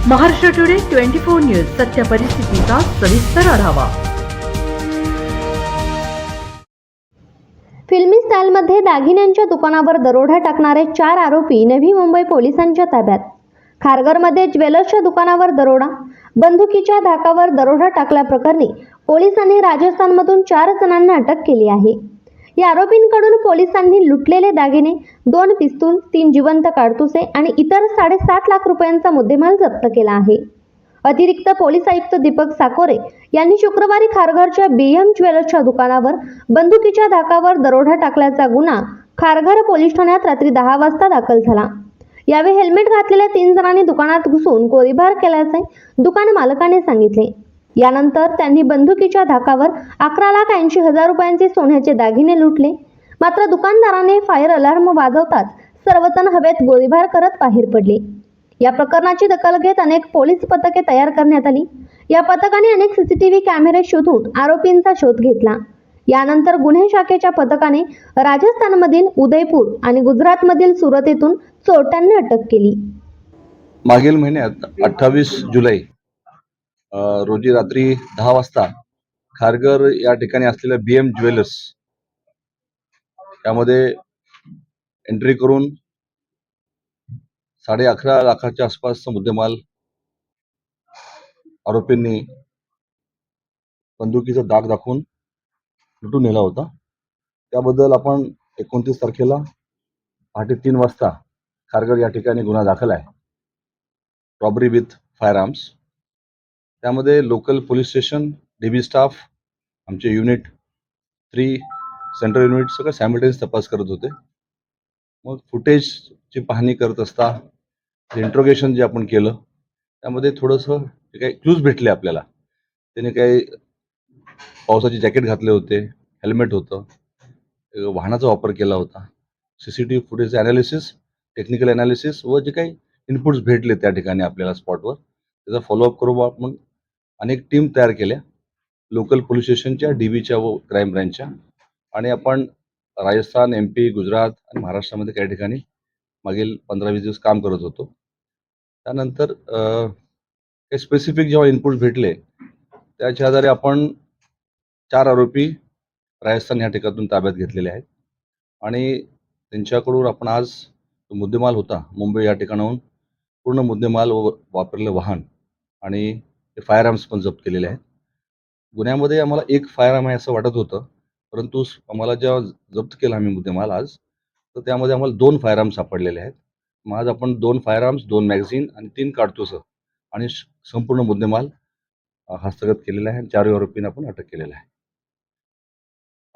Maharashtra today 24 news सत्य परिस्थितीचा सविस्तर आढावा। फिल्मी स्टाईलमध्ये दागिन्यांच्या दुकानावर दरोडा टाकणारे 4 आरोपी नवी मुंबई पोलिसांच्या ताब्यात। खारघरमध्ये ज्वेलर्सच्या दुकानावर दरोडा, बंदुकीच्या धाकावर दरोडा टाकल्याप्रकरणी पोलिसांनी राजस्थानमधून 4 जणांना अटक केली आहे। या आरोपींकडून पोलिसांनी लुटलेले दागिने, 2 पिस्तूल, 3 जिवंत काडतुसे आणि इतर 7.5 लाख रुपयांचा मुद्देमाल जप्त केला आहे। अतिरिक्त पोलीस आयुक्त दीपक साकोरे यांनी शुक्रवारी खारघरच्या BM ज्वेलर्सच्या दुकानावर बंदुकीच्या धाकावर दरोडा टाकल्याचा गुन्हा खारघर पोलीस ठाण्यात रात्री 10 वाजता दाखल झाला। यावेळी हेल्मेट घातलेल्या 3 जणांनी दुकानात घुसून गोळीबार केल्याचे दुकान मालकाने सांगितले। यानंतर त्यांनी बंदुकीच्या धाकावर 11,80,000 रुपयांचे सोन्याचे दागिने लुटले। मात्र दुकानदाराने फायर अलार्म वाजवताच सर्वजण हवेत गोळीबार करत बाहेर पडले। या प्रकरणाची दखल घेत अनेक पोलीस पथके तयार करण्यात आली। या पथकाने अनेक CCTV कॅमेरे शोधून आरोपींचा शोध घेतला। यानंतर गुन्हे शाखेच्या पथकाने राजस्थानमधील उदयपूर आणि गुजरातमधील सुरत येथून चोरट्यांना अटक केली। मागील महिन्यात 28 जुलै रोजी रात्री 10 वाजता खारघर या ठिकाणी असलेल्या BM ज्वेलर्स यामध्ये एंट्री करून 11.5 लाखाच्या आसपासचा मुद्देमाल आरोपींनी बंदुकीचा दाग दाखवून लुटून नेला होता। त्याबद्दल आपण 29 तारखेला पहाटे 3 वाजता खारघर या ठिकाणी गुन्हा दाखल आहे, रॉबरी विथ फायर आर्म्स। त्यामध्ये local police station, DB staff, आमचे युनिट 3 सेंट्रल युनिट सगळं सायमल्टेनियस तपास करत होते। मग फुटेजची पाहणी करत असता इंट्रोगेशन जे आपण केलं त्यामध्ये थोडंसं काही क्लूज भेटले आपल्याला। त्याने काही पावसाची जॅकेट घातले होते, हेल्मेट होतं, वाहनाचा वापर केला होता। CCTV footage analysis, technical analysis व जे काही इनपुट्स भेटले त्या ठिकाणी आपल्याला स्पॉटवर, त्याचा फॉलोअप करून आपण अनेक टीम तयार केल्या, लोकल पोलीस स्टेशनच्या, DBच्या व क्राईम ब्रँचच्या, आणि आपण राजस्थान, MP, गुजरात आणि महाराष्ट्रामध्ये काही ठिकाणी मागील 15-20 दिवस काम करत होतो। त्यानंतर काही स्पेसिफिक जेव्हा इनपुट्स भेटले त्याच्या आधारे आपण 4 आरोपी राजस्थान या ठिकाणातून ताब्यात घेतलेले आहेत आणि त्यांच्याकडून आपण आज मुद्देमाल होता मुंबई या ठिकाणाहून पूर्ण मुद्देमाल व वापरलेलं वाहन आणि फायर आर्म्स पण जप्त केलेले आहेत। गुन्ह्यामध्ये आम्हाला एक फायर आर्म आहे असं वाटत होतं, परंतु आम्हाला जेव्हा जप्त केला आम्ही मुद्देमाल आज, तर त्यामध्ये आम्हाला 2 फायर आर्म्स सापडलेले आहेत। मग आज आपण 2 फायर आर्म्स, 2 मॅगझिन आणि 3 काडतुसं आणि संपूर्ण मुद्देमाल हस्तगत केलेला आहे। 4 आरोपींना आपण अटक केलेला आहे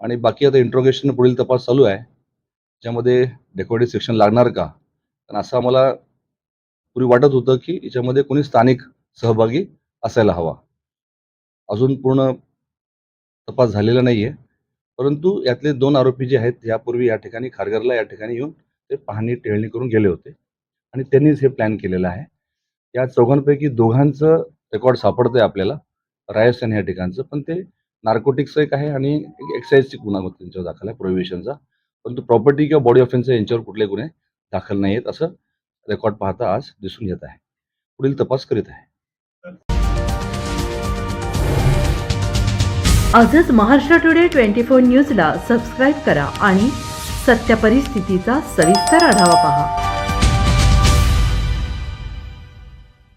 आणि बाकी आता इंट्रोगेशन पुढील तपास चालू आहे, ज्यामध्ये डेकोरेटिव्ह सेक्शन लागणार का, कारण असं आम्हाला पूर्वी वाटत होतं की याच्यामध्ये कोणी स्थानिक सहभागी असायला हवा। अजून पूर्ण तपास झालेला नाही आहे, परंतु यातले 2 आरोपी जे आहेत यापूर्वी या ठिकाणी खारघरला या ठिकाणी येऊन ते पाहणी टेळणी करून गेले होते आणि त्यांनीच हे प्लॅन केलेलं आहे। या चौघांपैकी 2घांचं रेकॉर्ड सापडतंय आपल्याला राजस्थान या ठिकाणचं, पण ते नार्कोटिक्सचं एक आहे आणि एक्साईजची गुन्हा त्यांच्यावर दाखल आहे, प्रोहिबिशनचा, परंतु प्रॉपर्टी किंवा बॉडी ऑफेन्सचा यांच्यावर कुठले गुन्हे दाखल नाही आहेत असं रेकॉर्ड पाहता आज दिसून येत आहे। पुढील तपास करीत आहे। आजच महाराष्ट्र टुडे 24 न्यूजला सबस्क्राईब करा आणि सत्य परिस्थितीचा सविस्तर आढावा पहा।